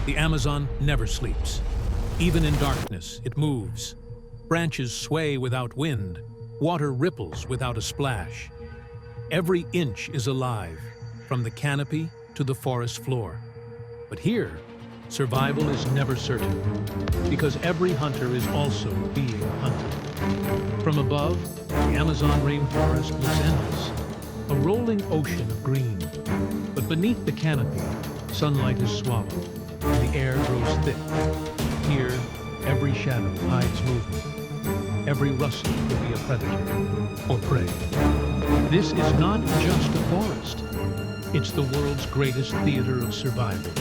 The Amazon never sleeps. Even in darkness, it moves. Branches sway without wind. Water ripples without a splash. Every inch is alive, from the canopy to the forest floor. But here, survival is never certain, because every hunter is also being hunted. From above, the Amazon rainforest looks endless, a rolling ocean of green. But beneath the canopy, sunlight is swallowed, and the air grows thick. Here, every shadow hides movement. Every rustle could be a predator or prey. This is not just a forest. It's the world's greatest theater of survival.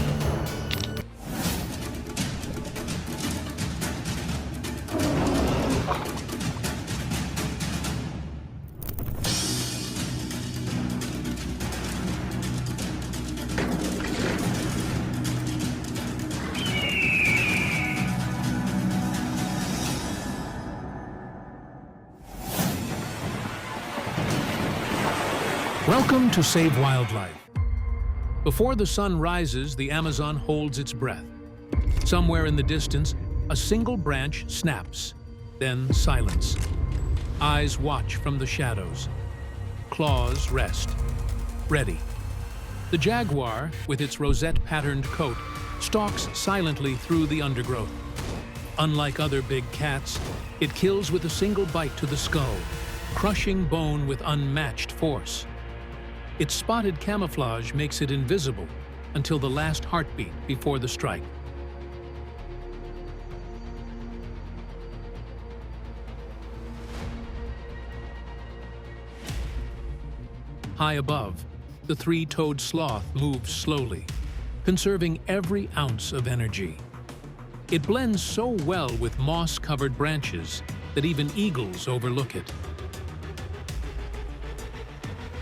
Welcome to Save Wildlife. Before the sun rises, the Amazon holds its breath. Somewhere in the distance, a single branch snaps, then silence. Eyes watch from the shadows. Claws rest, ready. The jaguar, with its rosette-patterned coat, stalks silently through the undergrowth. Unlike other big cats, it kills with a single bite to the skull, crushing bone with unmatched force. Its spotted camouflage makes it invisible until the last heartbeat before the strike. High above, the three-toed sloth moves slowly, conserving every ounce of energy. It blends so well with moss-covered branches that even eagles overlook it.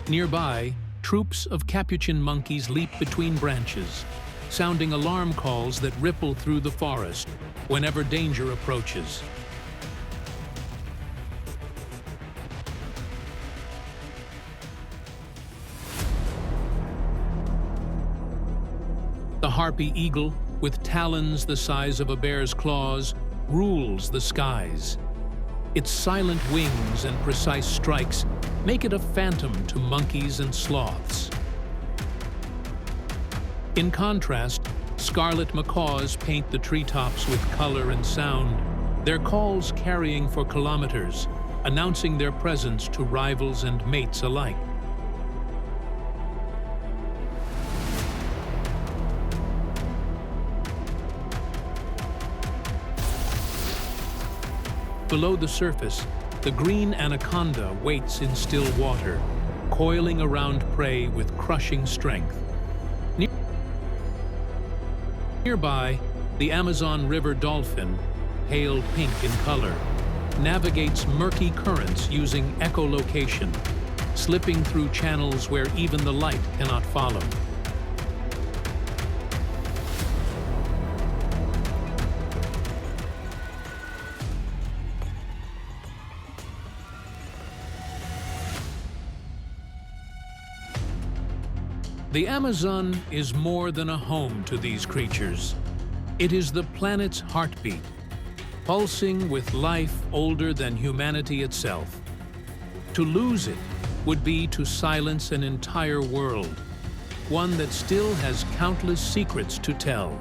Nearby, troops of capuchin monkeys leap between branches, sounding alarm calls that ripple through the forest whenever danger approaches. The harpy eagle, with talons the size of a bear's claws, rules the skies. Its silent wings and precise strikes make it a phantom to monkeys and sloths. In contrast, scarlet macaws paint the treetops with color and sound, their calls carrying for kilometers, announcing their presence to rivals and mates alike. Below the surface, the green anaconda waits in still water, coiling around prey with crushing strength. Nearby, the Amazon River dolphin, pale pink in color, navigates murky currents using echolocation, slipping through channels where even the light cannot follow. The Amazon is more than a home to these creatures. It is the planet's heartbeat, pulsing with life older than humanity itself. To lose it would be to silence an entire world, one that still has countless secrets to tell.